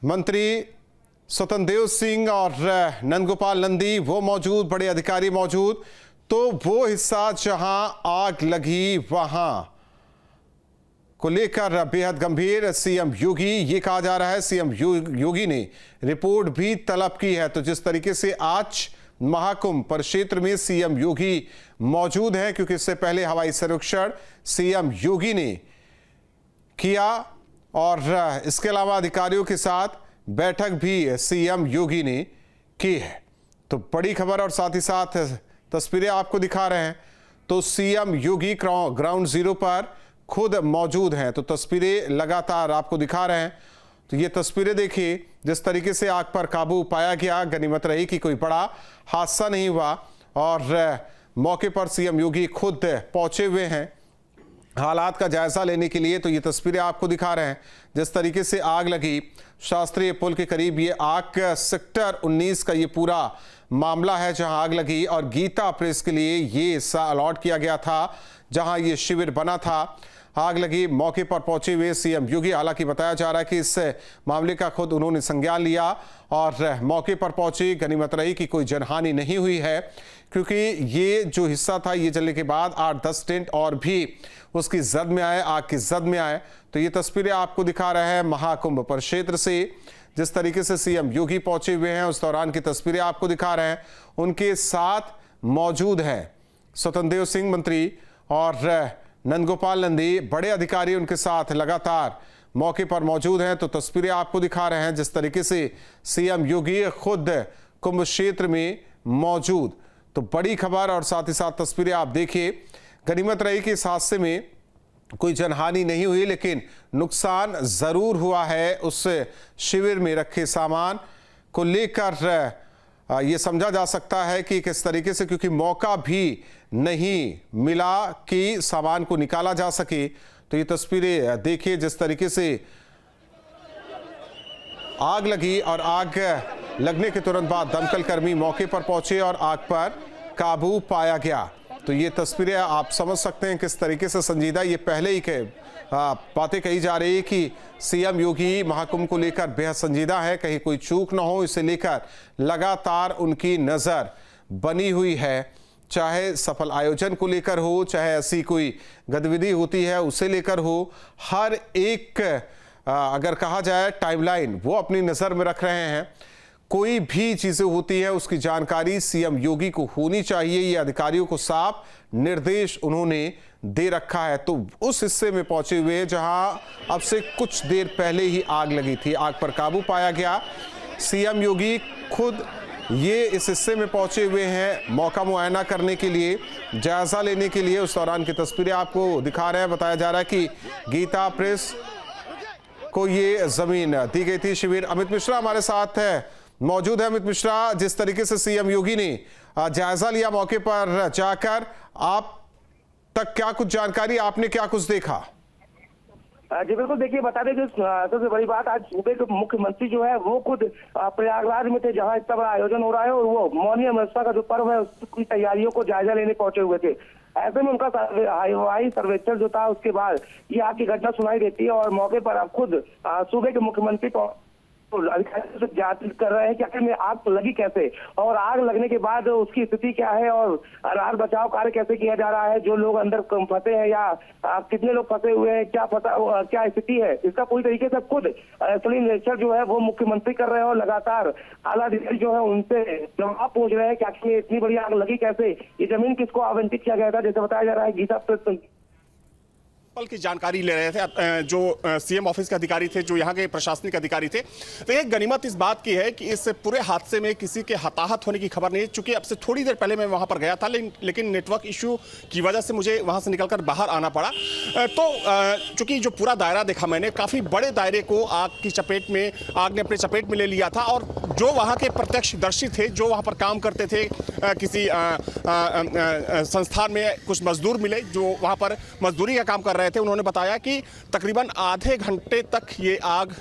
मंत्री स्वतंत्र सिंह और नंदगोपाल नंदी वो मौजूद, बड़े अधिकारी मौजूद। तो वो हिस्सा जहां आग लगी वहां को लेकर बेहद गंभीर सीएम योगी, ये कहा जा रहा है सीएम योगी ने रिपोर्ट भी तलब की है। तो जिस तरीके से आज महाकुंभ परिक्षेत्र में सीएम योगी मौजूद हैं, क्योंकि इससे पहले हवाई सर्वेक्षण सीएम योगी ने किया और इसके अलावा अधिकारियों के साथ बैठक भी सीएम योगी ने की है। तो बड़ी खबर और साथ ही साथ तस्वीरें आपको दिखा रहे हैं। तो सीएम योगी ग्राउंड जीरो पर खुद मौजूद हैं, तो तस्वीरें लगातार आपको दिखा रहे हैं। तो ये तस्वीरें देखिए, जिस तरीके से आग पर काबू पाया गया। गनीमत रही कि कोई बड़ा हादसा नहीं हुआ और मौके पर सीएम योगी खुद पहुंचे हुए हैं हालात का जायजा लेने के लिए। तो ये तस्वीरें आपको दिखा रहे हैं, जिस तरीके से आग लगी शास्त्रीय पुल के करीब। ये आग सेक्टर 19 का ये पूरा मामला है जहां आग लगी और गीता प्रेस के लिए ये हिस्सा अलॉट किया गया था जहां ये शिविर बना था। आग लगी, मौके पर पहुंचे हुए सीएम योगी, हालांकि बताया जा रहा है कि इस मामले का खुद उन्होंने संज्ञान लिया और मौके पर पहुंचे। गनीमत रही कि कोई जनहानि नहीं हुई है, क्योंकि ये जो हिस्सा था ये जलने के बाद 8-10 टेंट और भी उसकी जद में आए, आग की जद में आए। तो ये तस्वीरें आपको दिखा रहे हैं महाकुंभ परिक्षेत्र से, जिस तरीके से सीएम योगी पहुंचे हुए हैं उस दौरान की तस्वीरें आपको दिखा रहे हैं। उनके साथ मौजूद हैं स्वतंत्र सिंह मंत्री और नंदगोपाल नंदी, बड़े अधिकारी उनके साथ लगातार मौके पर मौजूद हैं। तो तस्वीरें आपको दिखा रहे हैं, जिस तरीके से सीएम योगी खुद कुंभ क्षेत्र में मौजूद। तो बड़ी खबर और साथ ही साथ तस्वीरें आप देखिए। गनीमत रही कि इस हादसे में कोई जनहानि नहीं हुई, लेकिन नुकसान जरूर हुआ है। उस शिविर में रखे सामान को लेकर ये समझा जा सकता है कि किस तरीके से, क्योंकि मौका भी नहीं मिला कि सामान को निकाला जा सके। तो ये तस्वीरें देखिए, जिस तरीके से आग लगी और आग लगने के तुरंत बाद दमकल कर्मी मौके पर पहुंचे और आग पर काबू पाया गया। तो ये तस्वीरें आप समझ सकते हैं किस तरीके से संजीदा, ये पहले ही बातें कही जा रही है कि सीएम योगी महाकुंभ को लेकर बेहद संजीदा है, कहीं कोई चूक ना हो, इसे लेकर लगातार उनकी नजर बनी हुई है। चाहे सफल आयोजन को लेकर हो, चाहे ऐसी कोई गतिविधि होती है उसे लेकर हो, हर एक अगर कहा जाए टाइमलाइन वो अपनी नजर में रख रहे हैं। कोई भी चीजें होती है उसकी जानकारी सीएम योगी को होनी चाहिए, ये अधिकारियों को साफ निर्देश उन्होंने दे रखा है। तो उस हिस्से में पहुंचे हुए जहां अब से कुछ देर पहले ही आग लगी थी, आग पर काबू पाया गया। सीएम योगी खुद ये इस हिस्से में पहुंचे हुए हैं मौका मुआयना करने के लिए, जायजा लेने के लिए। उस दौरान की तस्वीरें आपको दिखा रहे हैं। बताया जा रहा है कि गीता प्रेस को ये जमीन दी गई थी। शिविर अमित मिश्रा हमारे साथ है, मौजूद है। अमित मिश्रा, जिस तरीके से सीएम योगी ने जायजा लिया मौके पर जाकर, आप तक क्या कुछ जानकारी, आपने क्या कुछ देखा? जी बिल्कुल, देखिए बता दें कि सबसे बड़ी बात, आज सूबे के मुख्यमंत्री जो है वो खुद प्रयागराज में थे जहां इतना बड़ा आयोजन हो रहा है, और वो मौनी अमावस्या का जो पर्व है उसकी तैयारियों को जायजा लेने पहुंचे हुए थे। ऐसे में उनका हवाई सर्वेक्षण जो था उसके बाद ये आग की घटना सुनाई देती है और मौके पर अब खुद सूबे के मुख्यमंत्री अधिकारियों से जांच कर रहे हैं कि आखिर में आग लगी कैसे और आग लगने के बाद उसकी स्थिति क्या है और राहत बचाव कार्य कैसे किया जा रहा है। जो लोग अंदर फंसे हैं या कितने लोग फंसे हुए हैं, क्या स्थिति है, इसका पूरी तरीके से खुद स्थलीय निरीक्षण जो है वो मुख्यमंत्री कर रहे हैं और लगातार आला अधिकारी जो है उनसे जवाब पूछ रहे हैं कि आखिर में इतनी बड़ी आग लगी कैसे, ये जमीन किसको आवंटित किया गया था। जैसे बताया जा रहा है गीता प्रेस पल की जानकारी ले रहे थे जो सीएम ऑफिस के अधिकारी थे, जो यहाँ के प्रशासनिक अधिकारी थे। तो एक गनीमत इस बात की है कि इस पूरे हादसे में किसी के हताहत होने की खबर नहीं है, चूंकि अब से थोड़ी देर पहले मैं वहाँ पर गया था, लेकिन नेटवर्क इशू की वजह से मुझे वहाँ से निकलकर बाहर आना पड़ा। तो चूंकि जो पूरा दायरा देखा मैंने, काफ़ी बड़े दायरे को आग ने अपने चपेट में ले लिया था। और जो वहाँ के प्रत्यक्षदर्शी थे, जो वहाँ पर काम करते थे, किसी संस्थान में कुछ मजदूर मिले जो वहाँ पर मजदूरी का काम कर रहे थे, उन्होंने बताया कि तकरीबन आधे घंटे तक ये आग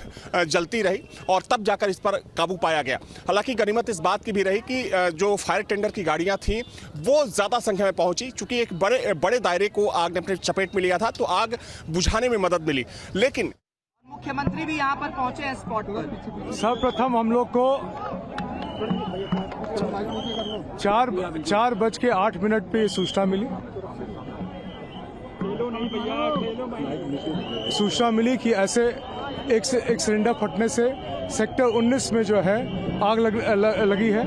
जलती रही और तब जाकर इस पर काबू पाया गया। हालांकि गनीमत इस बात की भी रही कि जो फायर टेंडर की गाड़ियां थीं वो ज़्यादा संख्या में पहुंची, चूंकि एक बड़े दायरे को आग ने अपने चपेट में लिया था, तो आग बुझाने में मदद मिली। लेकिन मुख्यमंत्री भी यहाँ पर पहुंचे हैं स्पॉट पर। सर्वप्रथम हम लोग को 4:08 पे सूचना मिली। सूचना मिली कि ऐसे एक सिलेंडर फटने से सेक्टर 19 में जो है आग लगी है।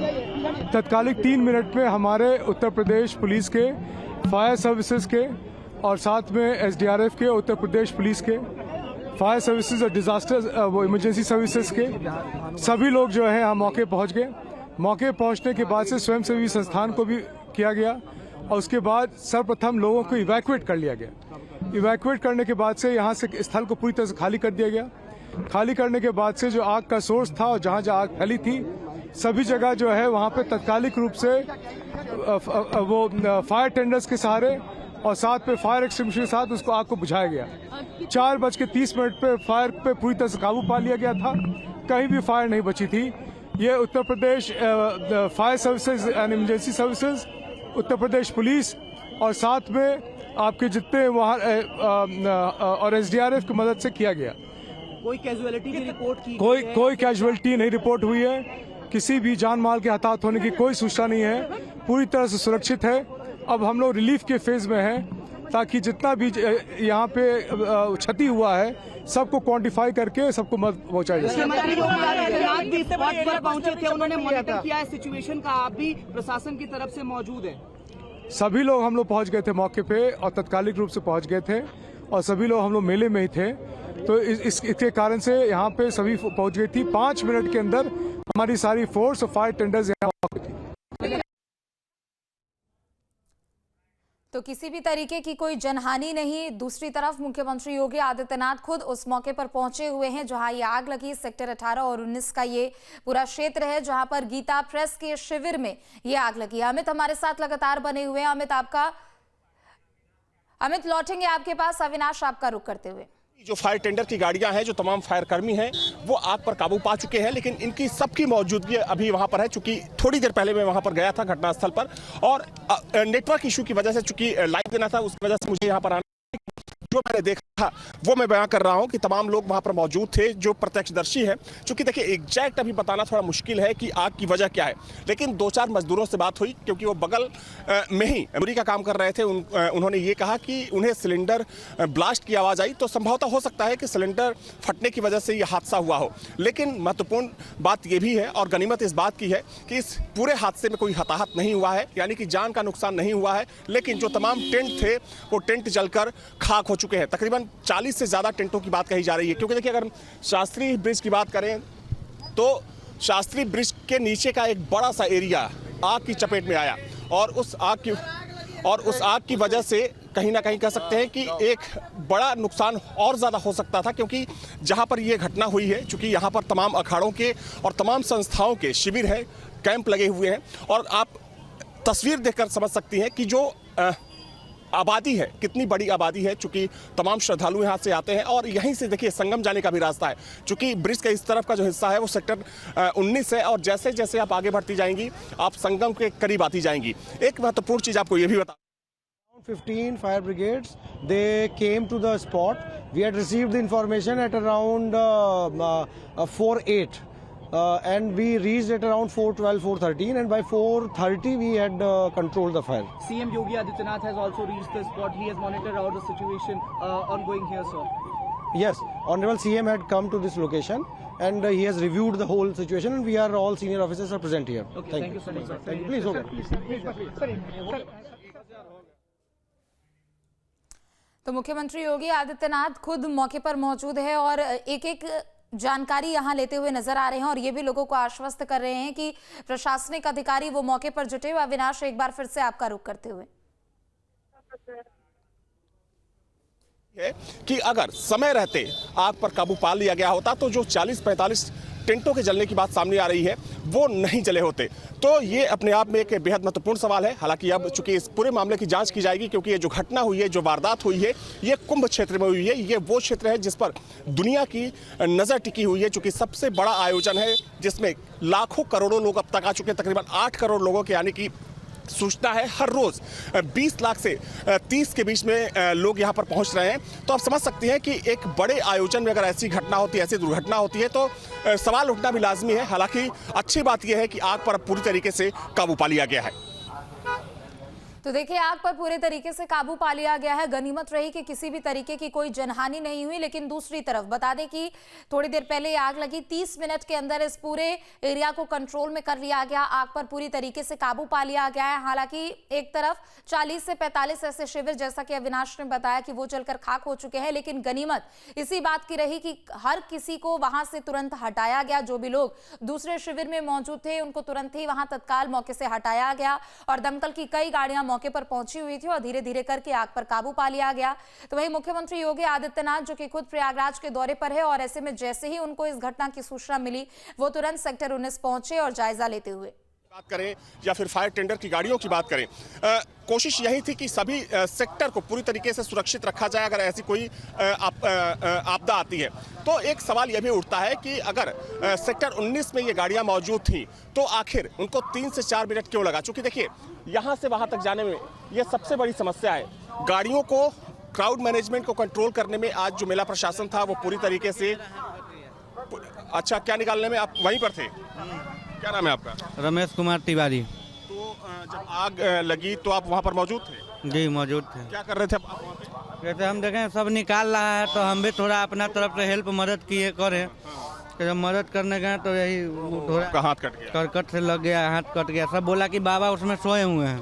तत्कालिक 3 मिनट में हमारे उत्तर प्रदेश पुलिस के, फायर सर्विसेज के और साथ में एसडीआरएफ के, उत्तर प्रदेश पुलिस के, फायर सर्विसेज और डिजास्टर वो इमरजेंसी सर्विसेज के सभी लोग जो है यहाँ मौके पहुँच गए। मौके पहुँचने के बाद से स्वयंसेवी संस्थान को भी किया गया और उसके बाद सर्वप्रथम लोगों को इवैक्यूएट कर लिया गया। इवैक्यूएट करने के बाद से यहाँ से स्थल को पूरी तरह से खाली कर दिया गया। खाली करने के बाद से जो आग का सोर्स था और जहाँ जहाँ आग फैली थी सभी जगह जो है वहाँ पे तत्कालिक रूप से वो फायर टेंडर्स के सहारे और साथ में फायर एक्सटिंग्विशर के साथ उसको आग को बुझाया गया। 4:30 पे फायर पे पूरी तरह से काबू पा लिया गया था। कहीं भी फायर नहीं बची थी। ये Uttar Pradesh fire services and emergency services, Uttar Pradesh police और साथ में आपके जितने वहाँ और एसडीआरएफ की मदद से किया गया। कोई कैजुअलिटी की रिपोर्ट की? कोई कैजुअलिटी नहीं रिपोर्ट हुई है। किसी भी जान माल के हताहत होने की कोई सूचना नहीं है। पूरी तरह से सुरक्षित है। अब हम लोग रिलीफ के फेज में हैं ताकि जितना भी यहाँ पे क्षति हुआ है सबको क्वांटिफाई करके सबको मदद पहुँचाई जाए। पहुंचे थे, उन्होंने मॉनिटर किया है सिचुएशन का। आप भी प्रशासन की तरफ से मौजूद है? सभी लोग हम लोग पहुँच गए थे मौके पे और तत्कालिक रूप से पहुँच गए थे और सभी लोग हम लोग मेले में ही थे। तो इसके कारण से यहाँ पे सभी पहुँच गई थी। 5 मिनट के अंदर हमारी सारी फोर्स और फायर टेंडर्स यहाँ पहुँच गई थी। तो किसी भी तरीके की कोई जनहानि नहीं। दूसरी तरफ मुख्यमंत्री योगी आदित्यनाथ खुद उस मौके पर पहुंचे हुए हैं जहां ये आग लगी। सेक्टर 18 और 19 का ये पूरा क्षेत्र है जहां पर गीता प्रेस के शिविर में ये आग लगी। अमित हमारे साथ लगातार बने हुए हैं। अमित लौटेंगे आपके पास। अविनाश आपका रुख करते हुए। जो फायर टेंडर की गाड़ियां हैं, जो तमाम फायर कर्मी हैं, वो आग पर काबू पा चुके हैं, लेकिन इनकी सबकी मौजूदगी अभी वहां पर है। चूंकि थोड़ी देर पहले मैं वहां पर गया था घटनास्थल पर और नेटवर्क इशू की वजह से, चूंकि लाइव देना था, उसकी वजह से मुझे यहां पर आना, जो मैंने देखा वो मैं बयां कर रहा हूं कि तमाम लोग वहां पर मौजूद थे जो प्रत्यक्षदर्शी हैं। चूंकि देखिए एग्जैक्ट अभी बताना थोड़ा मुश्किल है कि आग की वजह क्या है, लेकिन 2-4 मजदूरों से बात हुई क्योंकि वो बगल में ही मजदूरी का काम कर रहे थे। उन्होंने ये कहा कि उन्हें सिलेंडर ब्लास्ट की आवाज़ आई, तो संभवतः हो सकता है कि सिलेंडर फटने की वजह से ये हादसा हुआ हो। लेकिन महत्वपूर्ण बात ये भी है और गनीमत इस बात की है कि इस पूरे हादसे में कोई हताहत नहीं हुआ है, यानी कि जान का नुकसान नहीं हुआ है। लेकिन जो तमाम टेंट थे वो टेंट जलकर खाक हो चुके हैं। तकरीबन 40 से ज़्यादा टेंटों की बात कही जा रही है। क्योंकि देखिए अगर शास्त्री ब्रिज की बात करें तो शास्त्री ब्रिज के नीचे का एक बड़ा सा एरिया आग की चपेट में आया और उस आग की वजह से कहीं ना कहीं कह सकते हैं कि एक बड़ा नुकसान और ज़्यादा हो सकता था। क्योंकि जहां पर यह घटना हुई है, चूंकि यहां पर तमाम अखाड़ों के और तमाम संस्थाओं के शिविर हैं, कैंप लगे हुए हैं और आप तस्वीर देखकर समझ सकती हैं कि जो आबादी है, कितनी बड़ी आबादी है। चूंकि तमाम श्रद्धालु यहाँ से आते हैं और यहीं से देखिए संगम जाने का भी रास्ता है। चूंकि ब्रिज के इस तरफ का जो हिस्सा है वो सेक्टर 19 है और जैसे जैसे आप आगे बढ़ती जाएंगी आप संगम के करीब आती जाएंगी। एक महत्वपूर्ण चीज़ आपको ये भी बता, 15 fire brigades, they came to the spot. We had received the information at around 4:08 and we reached at around 4:12, 4:13 and by 4:30 we had controlled the fire. CM Yogi Adityanath has also reached the spot. He has monitored out the situation ongoing here, sir. Yes, Honorable CM had come to this location and he has reviewed the whole situation and we are all senior officers are present here. Okay, thank you so much, sir. Thank you. Please, okay. तो मुख्यमंत्री योगी आदित्यनाथ खुद मौके पर मौजूद है और एक जानकारी यहां लेते हुए नजर आ रहे हैं और ये भी लोगों को आश्वस्त कर रहे हैं कि प्रशासनिक अधिकारी वो मौके पर जुटे हुए। अविनाश एक बार फिर से आपका रुख करते हुए है कि अगर समय रहते आग पर काबू पा लिया गया होता तो जो 40-45 टेंटों के जलने की बात सामने आ रही है वो नहीं जले होते। तो ये अपने आप में एक बेहद महत्वपूर्ण सवाल है। हालांकि अब चूंकि इस पूरे मामले की जांच की जाएगी क्योंकि ये जो घटना हुई है, जो वारदात हुई है, ये कुंभ क्षेत्र में हुई है। ये वो क्षेत्र है जिस पर दुनिया की नज़र टिकी हुई है। चूंकि सबसे बड़ा आयोजन है जिसमें लाखों करोड़ों लोग अब तक आ चुके हैं। तकरीबन 8 करोड़ लोगों के आने की सूचना है हर रोज 20 लाख से 30 के बीच में लोग यहाँ पर पहुँच रहे हैं। तो आप समझ सकते हैं कि एक बड़े आयोजन में अगर ऐसी घटना होती है, ऐसी दुर्घटना होती है तो सवाल उठना भी लाजमी है। हालांकि अच्छी बात यह है कि आग पर पूरी तरीके से काबू पा लिया गया है। तो देखिए, आग पर पूरे तरीके से काबू पा लिया गया है। गनीमत रही कि किसी भी तरीके की कोई जनहानि नहीं हुई। लेकिन दूसरी तरफ बता दें कि थोड़ी देर पहले आग लगी, 30 मिनट के अंदर इस पूरे एरिया को कंट्रोल में कर लिया गया। आग पर पूरी तरीके से काबू पा लिया गया है। हालांकि एक तरफ 40 से 45 ऐसे शिविर, जैसा कि अविनाश ने बताया, कि वो जलकर खाक हो चुके हैं। लेकिन गनीमत इसी बात की रही कि हर किसी को वहां से तुरंत हटाया गया। जो भी लोग दूसरे शिविर में मौजूद थे उनको तुरंत ही वहां तत्काल मौके से हटाया गया और दमकल की कई गाड़ियां मौके पर पहुंची हुई थी और धीरे धीरे करके आग पर काबू पा लिया गया। तो वहीं मुख्यमंत्री योगी आदित्यनाथ, जो कि खुद प्रयागराज के दौरे पर है, और ऐसे में जैसे ही उनको इस घटना की सूचना मिली वो तुरंत सेक्टर 19 पहुंचे और जायजा लेते हुए बात करें या फिर फायर टेंडर की गाड़ियों की बात करें, कोशिश यही थी कि सभी सेक्टर को पूरी तरीके से सुरक्षित रखा जाए। अगर ऐसी कोई आपदा आती है तो एक सवाल यह भी उठता है कि अगर सेक्टर 19 में ये गाड़ियां मौजूद थी तो आखिर उनको 3 से 4 मिनट क्यों लगा? क्योंकि देखिए, यहां से वहां तक जाने में यह सबसे बड़ी समस्या है। गाड़ियों को, क्राउड मैनेजमेंट को कंट्रोल करने में आज जो मेला प्रशासन था वो पूरी तरीके से, अच्छा, क्या निकालने में आप वहीं पर थे? क्या नाम है आपका? रमेश कुमार तिवारी। तो जब आग लगी तो आप वहाँ पर मौजूद थे? जी मौजूद थे। क्या कर रहे थे आप वहाँ पे? जैसे हम देखें सब निकाल रहा है तो हम भी थोड़ा अपना तरफ से हेल्प मदद किए करें। तो जब मदद करने गए तो यही थोड़ा हाथ कट गया, करकट से लग गया, हाथ कट गया। सब बोला कि बाबा उसमें सोए हुए हैं।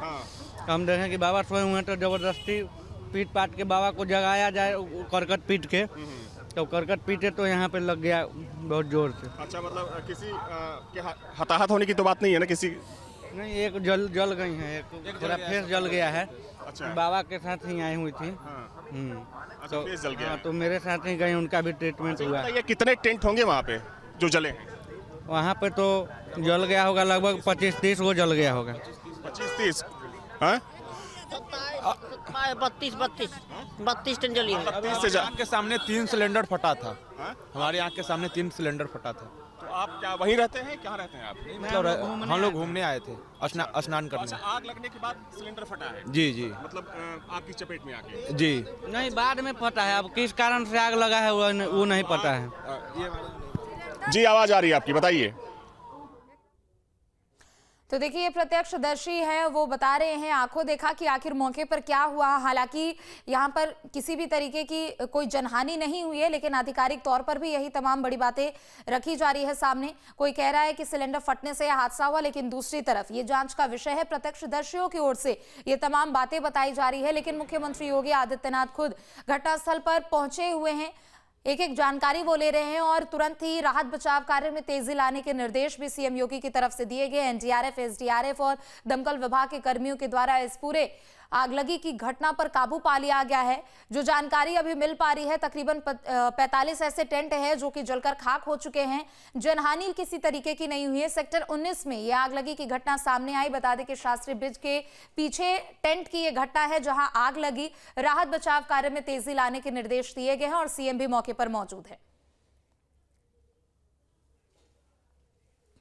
हम देखें कि बाबा सोए हुए हैं तो जबरदस्ती पीट पाट के बाबा को जगाया जाए, करकट पीट के। तो करकट पीटे तो यहाँ पे लग गया बहुत जोर से। अच्छा, मतलब किसी के हताहत होने की तो बात नहीं है ना? किसी नहीं, एक जल गई है, एक थोड़ा फेस जल गया है। अच्छा, बाबा के साथ ही आई हुई थी। अच्छा, फेस जल गया। तो मेरे साथ ही गई, उनका भी ट्रीटमेंट हुआ। ये कितने टेंट होंगे वहाँ पे जो जले हैं? वहाँ पे तो जल गया होगा लगभग 25-30 वो जल गया होगा। 25-30? हाँ, 32 टन जली है। 30 से आँख के सामने 3 सिलेंडर फटा था। हमारी आँख के सामने 3 सिलेंडर फटा था। तो आप क्या वहीं रहते हैं? कहाँ रहते हैं आप? मतलब हम लोग घूमने आए थे, स्नान करने। अच्छा, आग लगने के बाद सिलेंडर फटा है? जी जी, मतलब आग की चपेट में आके? जी नहीं, बाद में पता है। अब किस कारण से आग लगा है वो नहीं पता है। जी, आवाज आ रही है आपकी, बताइए। तो देखिए, ये प्रत्यक्षदर्शी हैं, वो बता रहे हैं आंखों देखा कि आखिर मौके पर क्या हुआ। हालांकि यहाँ पर किसी भी तरीके की कोई जनहानि नहीं हुई है, लेकिन आधिकारिक तौर पर भी यही तमाम बड़ी बातें रखी जा रही है सामने। कोई कह रहा है कि सिलेंडर फटने से यह हादसा हुआ, लेकिन दूसरी तरफ ये जांच का विषय है। प्रत्यक्षदर्शियों की ओर से ये तमाम बातें बताई जा रही है, लेकिन मुख्यमंत्री योगी आदित्यनाथ खुद घटनास्थल पर पहुंचे हुए हैं। एक एक जानकारी वो ले रहे हैं और तुरंत ही राहत बचाव कार्य में तेजी लाने के निर्देश भी सीएम योगी की तरफ से दिए गए। एनडीआरएफ, एसडीआरएफ और दमकल विभाग के कर्मियों के द्वारा इस पूरे आगलगी की घटना पर काबू पा लिया गया है। जो जानकारी अभी मिल पा रही है, तकरीबन 45 ऐसे टेंट हैं जो कि जलकर खाक हो चुके हैं। जनहानि किसी तरीके की नहीं हुई है। सेक्टर 19 में यह आगलगी की घटना सामने आई। बता दें कि शास्त्री ब्रिज के पीछे टेंट की यह घटना है जहां आग लगी। राहत बचाव कार्य में तेजी लाने के निर्देश दिए गए हैं और सीएम भी मौके पर मौजूद है।